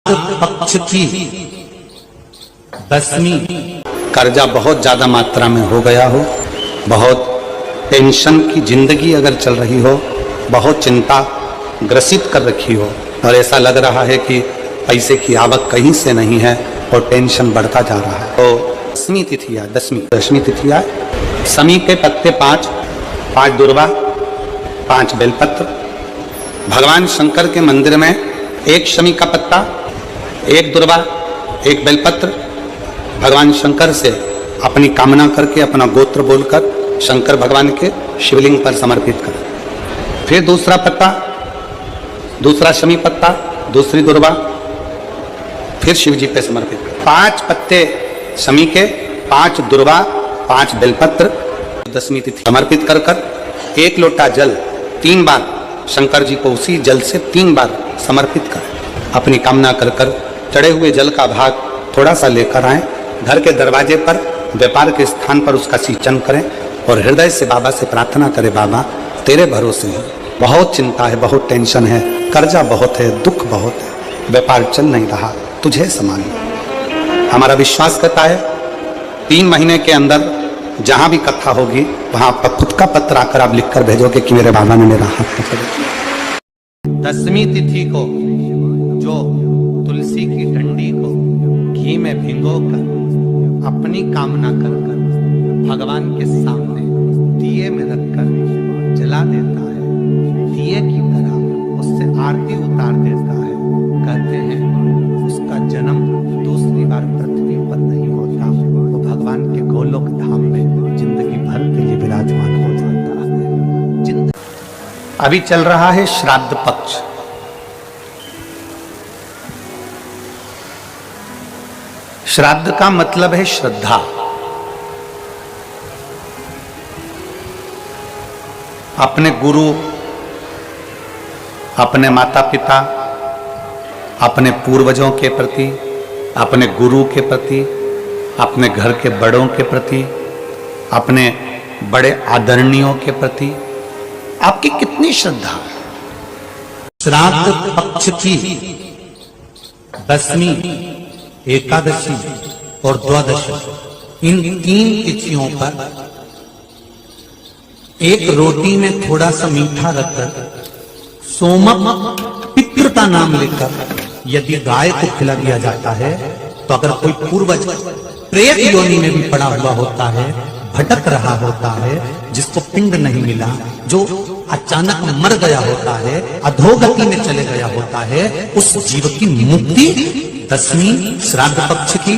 पक्ष की 10वीं कर्जा बहुत ज्यादा मात्रा में हो गया हो, बहुत टेंशन की जिंदगी अगर चल रही हो, बहुत चिंता ग्रसित कर रखी हो और ऐसा लग रहा है कि पैसे की आवक कहीं से नहीं है और टेंशन बढ़ता जा रहा है, तो 10वीं तिथि है। 10वीं तिथि है। समी के पत्ते 5 दुर्वा, 5 बेलपत्र। भगवान शंकर के मंदिर में 1 शमी का पत्ता, 1 दुर्वा, 1 बेलपत्र भगवान शंकर से अपनी कामना करके, अपना गोत्र बोलकर शंकर भगवान के शिवलिंग पर समर्पित करें। फिर दूसरा पत्ता, दूसरा शमी पत्ता, दूसरी दुर्वा, फिर शिव जी पे समर्पित करें। 5 पत्ते शमी के, 5 दुर्वा, 5 बेलपत्र 10वीं तिथि समर्पित कर 1 लोटा जल 3 बार शंकर जी को उसी जल से 3 बार समर्पित करें। अपनी कामना कर चढ़े हुए जल का भाग थोड़ा सा लेकर आए, घर के दरवाजे पर, व्यापार के स्थान पर उसका सिंचन करें और हृदय से बाबा से प्रार्थना करें, बाबा तेरे भरोसे है, बहुत चिंता है, बहुत टेंशन है, कर्जा बहुत है, दुख बहुत है, व्यापार चल नहीं रहा, तुझे संभाल। हमारा विश्वास करता है 3 महीने के अंदर जहां भी कथा होगी वहां आपका खुद का पत्र आकर आप लिखकर भेजोगे कि मेरे बाबा ने मेरा हाथ पकड़ लिया। 10वीं तिथि को जो तुलसी की डंडी को घी में भिगोकर अपनी कामना कर भगवान के सामने दिए में रखकर जला देता है, दिए की तरह उससे आरती उतार देता है, कहते हैं उसका जन्म दूसरी बार पृथ्वी पर नहीं होता, वो भगवान के गोलोक धाम में जिंदगी भर के लिए विराजमान हो जाता है। अभी चल रहा है श्राद्ध पक्ष। श्राद्ध का मतलब है श्रद्धा। अपने गुरु, अपने माता पिता, अपने पूर्वजों के प्रति, अपने गुरु के प्रति, अपने घर के बड़ों के प्रति, अपने बड़े आदरणीयों के प्रति आपकी कितनी श्रद्धा है। श्राद्ध पक्ष की 10वीं, एकादशी और द्वादशी, इन 3 तिथियों पर एक रोटी में थोड़ा सा मीठा रखकर सोमक पितृ का नाम लेकर यदि गाय को खिला दिया जाता है, तो अगर कोई पूर्वज प्रेत योनि में भी पड़ा हुआ होता है, भटक रहा होता है, जिसको पिंड नहीं मिला, जो अचानक मर गया होता है, अधोगति में चले गया होता है, उस जीव की मुक्ति 10वीं श्राद्ध पक्ष की,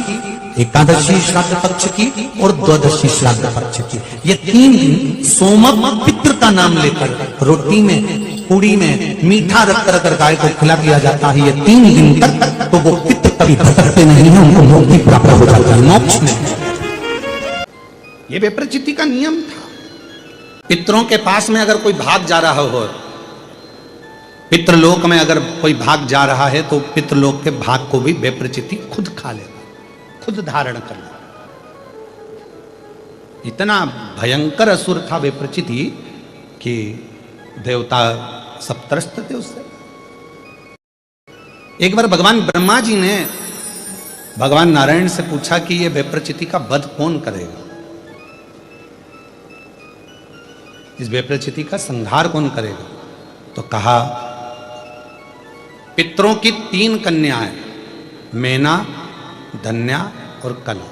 एकादशी श्राद्ध पक्ष की और द्वादशी श्राद्ध पक्ष की, ये 3 दिन सोमक पितृ का नाम लेकर रोटी में, पूड़ी में मीठा रखकर अगर गाय को खिला दिया जाता है, ये 3 दिन तक, तो वो पितृ कभी भटकते नहीं है, उनको मुक्ति प्राप्त हो जाता है, मोक्ष में। ये विप्रचिति का नियम था। पितरों के पास में अगर कोई भाग जा रहा हो, पितृलोक में अगर कोई भाग जा रहा है, तो पितृलोक के भाग को भी विप्रचिति खुद खा लेगा, खुद धारण कर लेगा। इतना भयंकर असुर था विप्रचिति कि देवता सब त्रस्त थे उससे। एक बार भगवान ब्रह्मा जी ने भगवान नारायण से पूछा कि ये विप्रचिति का वध कौन करेगा, इस विप्रचिति का संहार कौन करेगा। तो कहा पितरों की 3 कन्याएं, मैना, धन्या और कला।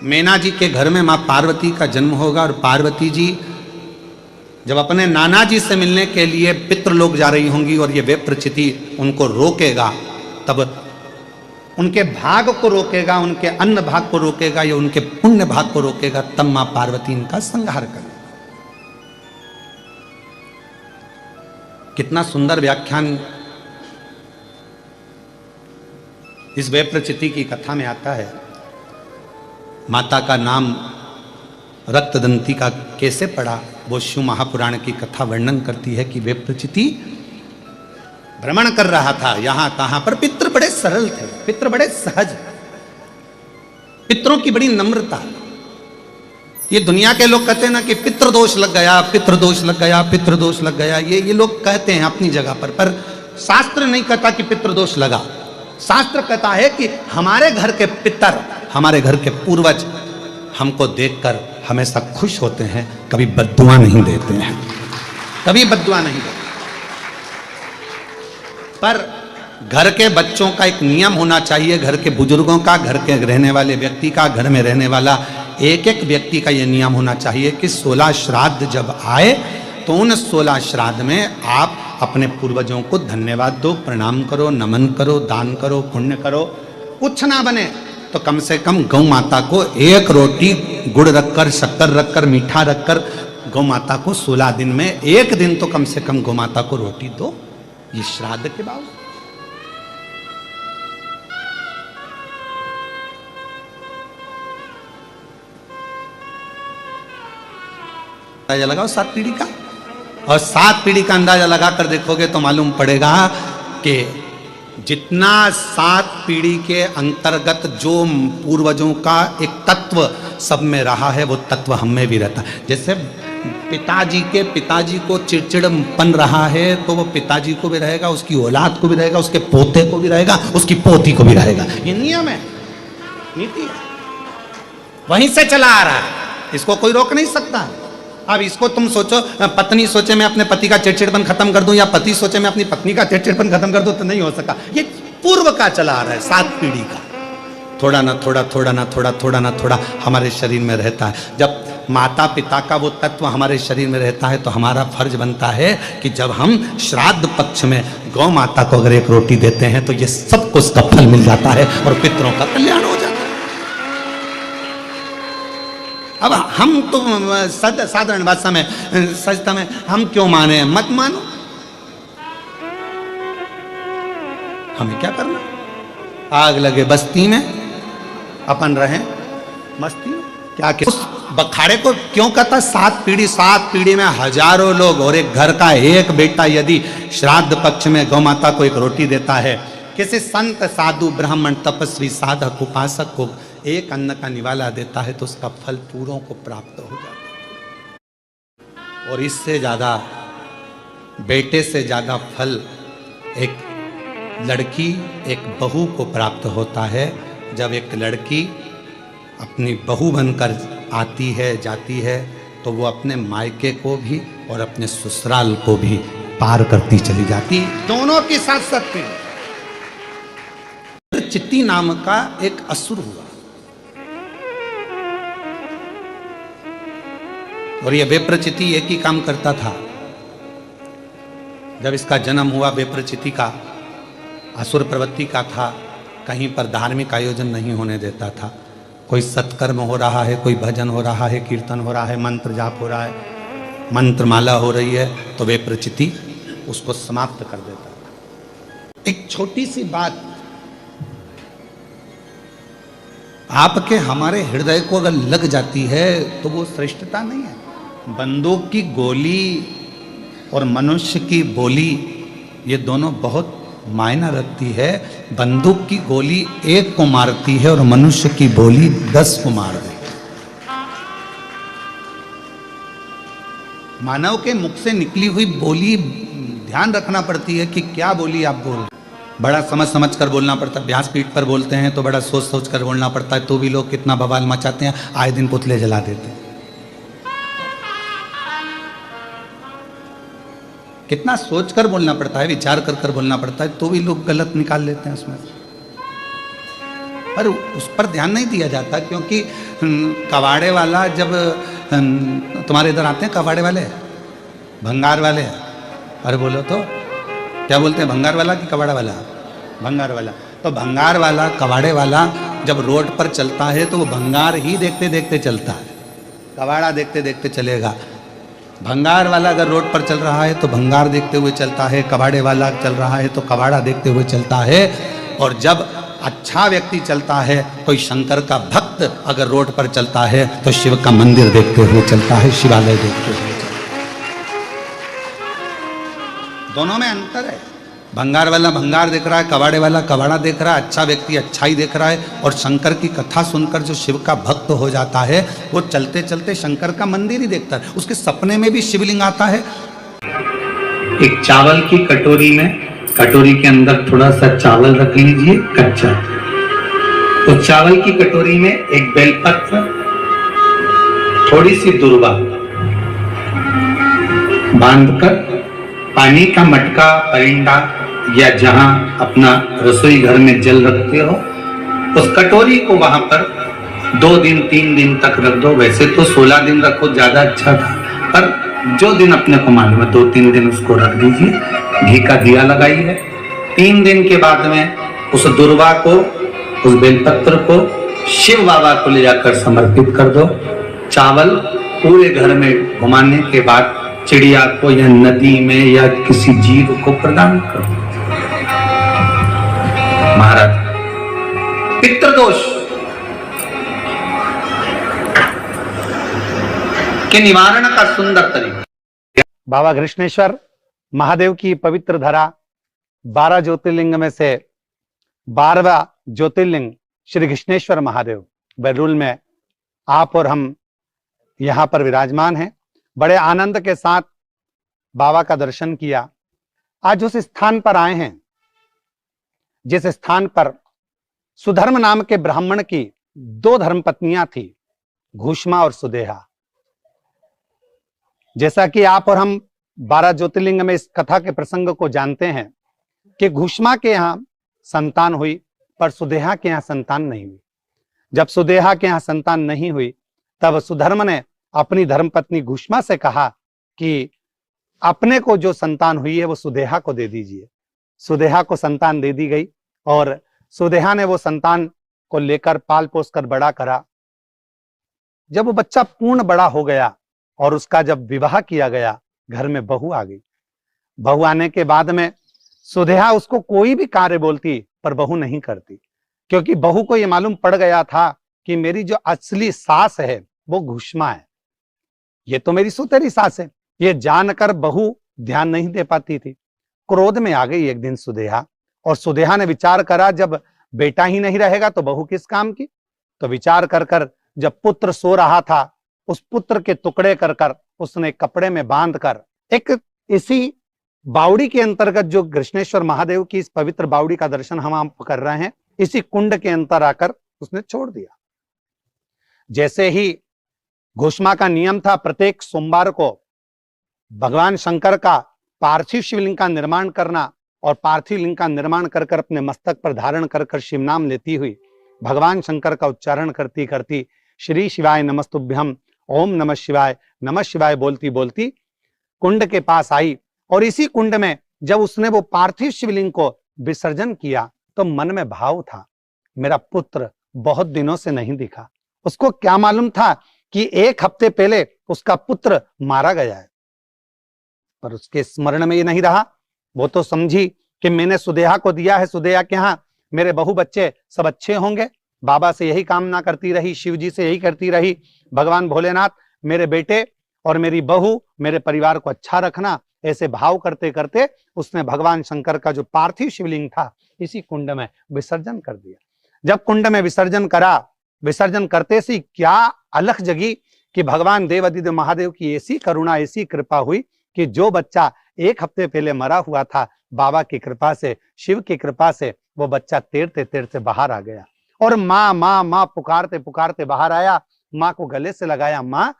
मैना जी के घर में मां पार्वती का जन्म होगा और पार्वती जी जब अपने नाना जी से मिलने के लिए पितृलोक जा रही होंगी और ये विप्रचिति उनको रोकेगा, तब उनके भाग को रोकेगा, उनके अन्न भाग को रोकेगा या उनके पुण्य भाग को रोकेगा, तब मां पार्वती इनका संहार करेगी। कितना सुंदर व्याख्यान इस विप्रचिति की कथा में आता है। माता का नाम रक्तदंती का कैसे पड़ा, वो शिव महापुराण की कथा वर्णन करती है कि विप्रचिति भ्रमण कर रहा था यहां तहां पर। पितृ बड़े सरल थे, पितृ बड़े सहज, पितरों की बड़ी नम्रता। ये दुनिया के लोग कहते हैं ना कि पितृदोष लग गया, पितृदोष लग गया, पितृदोष लग गया, ये लोग कहते हैं अपनी जगह पर शास्त्र नहीं कहता कि पितृदोष लगा, शास्त्र कहता है कि हमारे घर के पितर, हमारे घर के पूर्वज हमको देखकर हमेशा खुश होते हैं, कभी बद्दुआ नहीं देते हैं, कभी बद्दुआ नहीं देते। पर घर के बच्चों का एक नियम होना चाहिए, घर के बुजुर्गों का, घर के रहने वाले व्यक्ति का, घर में रहने वाला एक एक व्यक्ति का यह नियम होना चाहिए कि 16 श्राद्ध जब आए तो उन 16 श्राद्ध में आप अपने पूर्वजों को धन्यवाद दो, प्रणाम करो, नमन करो, दान करो, पुण्य करो। कुछ ना बने तो कम से कम गौ माता को एक रोटी गुड़ रखकर, शक्कर रखकर, मीठा रखकर गौ माता को 16 दिन में एक दिन तो कम से कम गौ माता को रोटी दो, ये श्राद्ध के बावजूद। अंदाजा लगाओ 7 पीढ़ी का, और 7 पीढ़ी का अंदाजा लगाकर देखोगे तो मालूम पड़ेगा कि जितना 7 पीढ़ी के अंतर्गत जो पूर्वजों का एक तत्व सब में रहा है वो तत्व हम में भी रहता है। जैसे पिताजी को चिड़चिड़पन रहा है तो वो पिताजी को भी रहेगा, उसकी औलाद को भी रहेगा, उसके पोते को भी रहेगा, उसकी पोती को भी रहेगा। ये नियम है, नीति है, वहीं से चला आ रहा है, इसको कोई रोक नहीं सकता। अब इसको तुम सोचो, पत्नी सोचे मैं अपने पति का चिड़चिड़पन खत्म कर दूं, या पति सोचे मैं अपनी पत्नी का चिड़चिड़पन खत्म कर दूं, तो नहीं हो सका। ये पूर्व का चला आ रहा है, 7 पीढ़ी का, थोड़ा ना थोड़ा, थोड़ा ना थोड़ा, थोड़ा ना थोड़ा हमारे शरीर में रहता है। जब माता पिता का वो तत्व हमारे शरीर में रहता है तो हमारा फर्ज बनता है कि जब हम श्राद्ध पक्ष में गौ माता को अगर एक रोटी देते हैं तो ये सबको उसका फल मिल जाता है और पितरों का कल्याण हो जाता है। अब हम तो साधारण भाषा में, सजता में हम क्यों माने, मत मानो, हमें क्या करना। आग लगे बस्ती में, अपन रहे मस्ती में, क्या उस बखाड़े को क्यों कहता 7 पीढ़ी, 7 पीढ़ी में हजारों लोग और एक घर का एक बेटा यदि श्राद्ध पक्ष में गौ माता को एक रोटी देता है, किसी संत साधु ब्राह्मण तपस्वी साधक उपासक को एक अन्न का निवाला देता है तो उसका फल पूरों को प्राप्त हो जाता है। और इससे ज्यादा, बेटे से ज्यादा फल एक लड़की, एक बहू को प्राप्त होता है। जब एक लड़की अपनी बहू बनकर आती है, जाती है, तो वो अपने मायके को भी और अपने ससुराल को भी पार करती चली जाती, दोनों की साथ साथ में। चित्ती नाम का एक असुर हुआ और ये विप्रचिति एक ही काम करता था। जब इसका जन्म हुआ विप्रचिति का, असुर प्रवृत्ति का था, कहीं पर धार्मिक आयोजन नहीं होने देता था। कोई सत्कर्म हो रहा है, कोई भजन हो रहा है, कीर्तन हो रहा है, मंत्र जाप हो रहा है, मंत्रमाला हो रही है, तो विप्रचिति उसको समाप्त कर देता था। एक छोटी सी बात आपके हमारे हृदय को अगर लग जाती है तो वो श्रेष्ठता नहीं है। बंदूक की गोली और मनुष्य की बोली, ये दोनों बहुत मायना रखती है। बंदूक की गोली एक को मारती है और मनुष्य की बोली 10 को मार देती है। मानव के मुख से निकली हुई बोली ध्यान रखना पड़ती है कि क्या बोली आप बोल रहे हैं। बड़ा समझ समझ कर बोलना पड़ता है। व्यासपीठ पर बोलते हैं तो बड़ा सोच सोच कर बोलना पड़ता है, तो भी लोग कितना बवाल मचाते हैं, आए दिन पुतले जला देते हैं। कितना सोच कर बोलना पड़ता है, विचार कर कर बोलना पड़ता है, तो भी लोग गलत निकाल लेते हैं उसमें। पर उस पर ध्यान नहीं दिया जाता, क्योंकि कबाड़े वाला जब तुम्हारे इधर आते हैं, कबाड़े वाले, भंगार वाले, अरे बोलो तो क्या बोलते हैं, भंगार वाला कि कबाड़ा वाला? भंगार वाला। तो भंगार वाला, कबाड़े वाला जब रोड पर चलता है तो वो भंगार ही देखते देखते चलता है, कबाड़ा देखते देखते चलेगा। भंगार वाला अगर रोड पर चल रहा है तो भंगार देखते हुए चलता है, कबाड़े वाला चल रहा है तो कबाड़ा देखते हुए चलता है। और जब अच्छा व्यक्ति चलता है, कोई शंकर का भक्त अगर रोड पर चलता है तो शिव का मंदिर देखते हुए चलता है, शिवालय देखते हुए चलता है। दोनों में अंतर है। भंगार वाला भंगार देख रहा है, कबाड़े वाला कबाड़ा देख रहा है, अच्छा व्यक्ति अच्छाई देख रहा है। और शंकर की कथा सुनकर जो शिव का भक्त हो जाता है वो चलते चलते शंकर का मंदिर ही देखता है, उसके सपने में भी शिवलिंग आता है। एक चावल की कटोरी में कटोरी के अंदर थोड़ा सा चावल रख लीजिए कच्चा। तो चावल की कटोरी में एक बेलपत्र, थोड़ी सी दुर्वा बांधकर पानी का मटका, परिंदा या जहां अपना रसोई घर में जल रखते हो, उस कटोरी को वहां पर 2 दिन 3 दिन तक रख दो। वैसे तो 16 दिन रखो, ज्यादा अच्छा था, पर जो दिन अपने को मालूम है 2-3 दिन उसको रख दीजिए। घी का दिया लगाइए। 3 दिन के बाद में उस दुर्वा को, उस बेलपत्र को शिव बाबा को ले जाकर समर्पित कर दो। चावल पूरे घर में घुमाने के बाद चिड़िया को या नदी में या किसी जीव को प्रदान कर दो। महाराज, पितृदोष के निवारण का सुंदर तरीका। बाबा कृष्णेश्वर महादेव की पवित्र धरा 12 ज्योतिर्लिंग में से 12वां ज्योतिर्लिंग श्री कृष्णेश्वर महादेव बैरूल में आप और हम यहां पर विराजमान हैं। बड़े आनंद के साथ बाबा का दर्शन किया। आज उस स्थान पर आए हैं जिस स्थान पर सुधर्म नाम के ब्राह्मण की 2 धर्मपत्नियां थी, घूष्मा और सुदेहा। जैसा कि आप और हम 12 ज्योतिर्लिंग में इस कथा के प्रसंग को जानते हैं कि घूष्मा के यहां संतान हुई पर सुदेहा के यहां संतान नहीं हुई। जब सुदेहा के यहां संतान नहीं हुई तब सुधर्म ने अपनी धर्मपत्नी घूष्मा से कहा कि अपने को जो संतान हुई है वो सुदेहा को दे दीजिए। सुदेहा को संतान दे दी गई और सुदेहा ने वो संतान को लेकर पाल पोस कर बड़ा करा। जब वो बच्चा पूर्ण बड़ा हो गया और उसका जब विवाह किया गया, घर में बहू आ गई। बहू आने के बाद में सुदेहा उसको कोई भी कार्य बोलती पर बहू नहीं करती, क्योंकि बहू को यह मालूम पड़ गया था कि मेरी जो असली सास है वो घूष्मा है, ये तो मेरी सुतेरी सास है। ये जानकर बहू ध्यान नहीं दे पाती थी। क्रोध में आ गई एक दिन सुदेहा, और सुदेहा ने विचार करा जब बेटा ही नहीं रहेगा तो बहू किस काम की। तो विचार कर कर जब पुत्र सो रहा था, उस पुत्र के टुकड़े कर कर उसने कपड़े में बांध कर एक इसी बावड़ी के अंतर्गत, जो कृष्णेश्वर महादेव की इस पवित्र बावड़ी का दर्शन हम आप कर रहे हैं, इसी कुंड के अंतर आकर उसने छोड़ दिया। जैसे ही घूष्मा का नियम था प्रत्येक सोमवार को भगवान शंकर का पार्थिव शिवलिंग का निर्माण करना, और पार्थिव लिंग का निर्माण कर कर अपने मस्तक पर धारण कर कर शिव नाम लेती हुई भगवान शंकर का उच्चारण करती करती श्री शिवाय नमस्तुभ्यम, ओम नमः शिवाय बोलती बोलती कुंड के पास आई। और इसी कुंड में जब उसने वो पार्थिव शिवलिंग को विसर्जन किया तो मन में भाव था, मेरा पुत्र बहुत दिनों से नहीं दिखा। उसको क्या मालूम था कि 1 हफ्ते पहले उसका पुत्र मारा गया है, पर उसके स्मरण में ये नहीं रहा। वो तो समझी कि मैंने सुदेहा को दिया है, सुदेहा के यहां मेरे बहू बच्चे सब अच्छे होंगे। बाबा से यही कामना करती रही, शिव जी से यही करती रही, भगवान भोलेनाथ मेरे बेटे और मेरी बहू, मेरे परिवार को अच्छा रखना। ऐसे भाव करते करते उसने भगवान शंकर का जो पार्थिव शिवलिंग था इसी कुंड में विसर्जन कर दिया। जब कुंड में विसर्जन करा, विसर्जन करते सी क्या अलख जगी कि भगवान देवादिदेव महादेव की ऐसी करुणा, ऐसी कृपा हुई कि जो बच्चा 1 हफ्ते पहले मरा हुआ था, बाबा की कृपा से, शिव की कृपा से वो बच्चा तैरते तैरते बाहर आ गया। और माँ माँ माँ पुकारते पुकारते बाहर आया। माँ को गले से लगाया। माँ,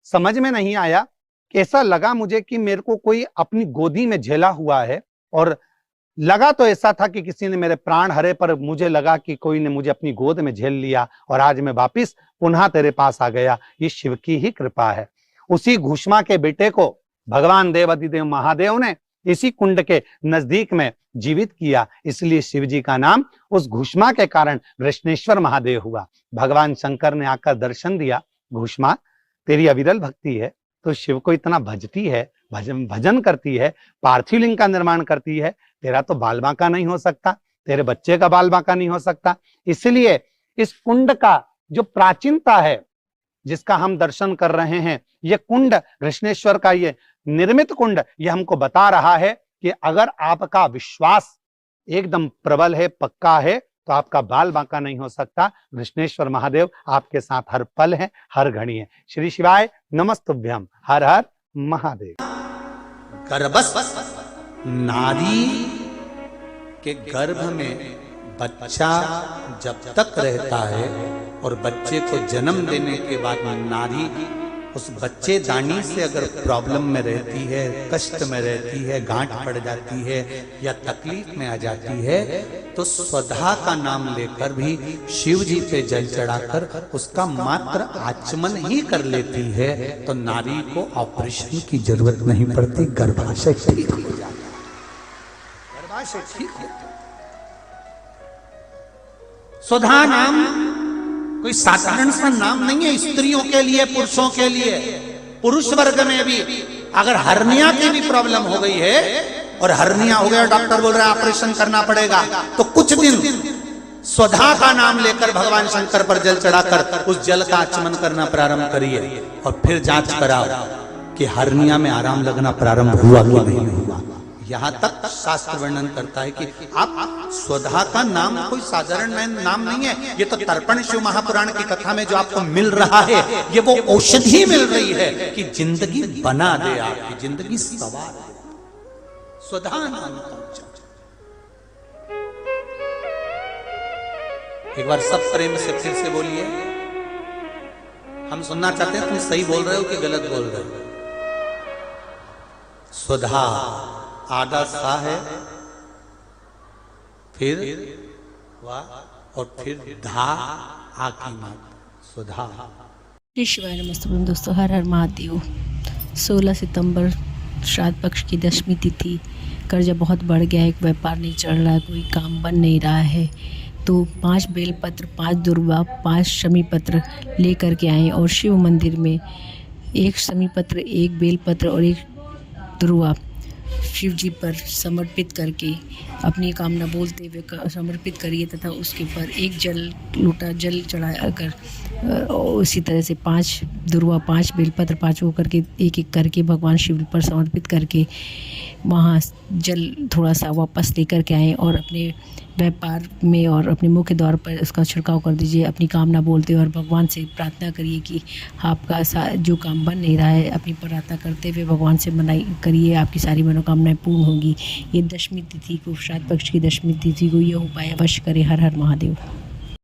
समझ में नहीं आया, ऐसा लगा मुझे कि मेरे को कोई अपनी गोदी में झेला हुआ है, और लगा तो ऐसा था कि किसी ने मेरे प्राण हरे, पर मुझे लगा कि कोई ने मुझे अपनी गोद में झेल लिया और आज मैं वापिस पुनः तेरे पास आ गया। ये शिव की ही कृपा है। उसी घूष्मा के बेटे को भगवान देवादिदेव महादेव ने इसी कुंड के नजदीक में जीवित किया, इसलिए शिव जी का नाम उस घूष्मा के कारण कृष्णेश्वर महादेव हुआ। भगवान शंकर ने आकर दर्शन दिया, घूष्मा तेरी अविरल भक्ति है, तो शिव को इतना भजती है, भजन करती है, पार्थिव लिंग का निर्माण करती है, तेरा तो बाल बांका नहीं हो सकता, तेरे बच्चे का बाल बांका नहीं हो सकता। इसलिए इस कुंड का जो प्राचीनता है, जिसका हम दर्शन कर रहे हैं, ये कुंड कृष्णेश्वर का ये निर्मित कुंड, ये हमको बता रहा है कि अगर आपका विश्वास एकदम प्रबल है, पक्का है, तो आपका बाल बांका नहीं हो सकता। कृष्णेश्वर महादेव आपके साथ हर पल है, हर घड़ी है। श्री शिवाय नमस्तुभ्यम। हर हर महादेव। गर्भस्थ नारी कि गर्भ में बच्चा जब तक रहता है और बच्चे को जन्म देने के बाद नारी उस बच्चेदानी से अगर प्रॉब्लम में रहती है, कष्ट में रहती है, गांठ पड़ जाती है या तकलीफ में आ जाती है, तो स्वधा का नाम लेकर भी शिव जी पे जल चढ़ाकर उसका मात्र आचमन ही कर लेती है, तो नारी को ऑपरेशन की जरूरत नहीं पड़ती, गर्भाशय ठीक हो जाता है। गर्भाशय ठीक हो जाता है। स्वधा नाम कोई साधारण सा नाम नहीं है, स्त्रियों के लिए, पुरुषों के लिए। पुरुष वर्ग में भी अगर हर्निया की भी प्रॉब्लम हो गई है और हर्निया हो गया, डॉक्टर बोल रहा है ऑपरेशन करना पड़ेगा, तो कुछ दिन स्वधा का नाम लेकर भगवान शंकर पर जल चढ़ाकर उस जल का आचमन करना प्रारंभ करिए और फिर जांच कराओ कि हर्निया में आराम लगना प्रारंभ हुआ कि नहीं हुआ। यहां तक शास्त्र वर्णन करता है कि आप स्वधा का नाम कोई साधारण नाम नहीं है, ये तो तर्पण शिव महापुराण की कथा में जो आपको मिल रहा है, ये वो औषधि मिल रही है कि जिंदगी बना दे, आपकी जिंदगी सवार है। स्वधा नाम का एक बार सब प्रेम से फिर से बोलिए, हम सुनना चाहते हैं तुम सही बोल रहे हो कि गलत बोल रहे हो। स्वधा आधा सा है, फिर वाह और फिर धा आकी मात, स्वधा। शिवाय नमस्ते दोस्तों, हर हर महादेव। 16 सितंबर श्राद्ध पक्ष की 10वीं तिथि। कर्जा बहुत बढ़ गया है, व्यापार नहीं चल रहा है, कोई काम बन नहीं रहा है, तो 5 बेलपत्र, 5 दुर्वा, 5 शमी पत्र लेकर के आएँ और शिव मंदिर में 1 शमी पत्र, 1 बेलपत्र और 1 दुर्वा शिव जी पर समर्पित करके अपनी कामना बोलते हुए समर्पित करिए तथा उसके ऊपर 1 लोटा जल चढ़ाकर उसी तरह से 5 दुर्वा, 5 बेलपत्र, 5 वो करके एक एक करके भगवान शिव पर समर्पित करके वहाँ जल थोड़ा सा वापस लेकर के आएँ और अपने व्यापार में और अपने मुख्य द्वार पर उसका छिड़काव कर दीजिए। अपनी कामना बोलते हुए और भगवान से प्रार्थना करिए कि आपका जो काम बन नहीं रहा है, अपनी प्रार्थना करते हुए भगवान से मनाई करिए, आपकी सारी मनोकामनाएं पूर्ण होगी। ये 10वीं तिथि को, श्राद्ध पक्ष की 10वीं तिथि को यह उपाय अवश्य करें। हर हर महादेव।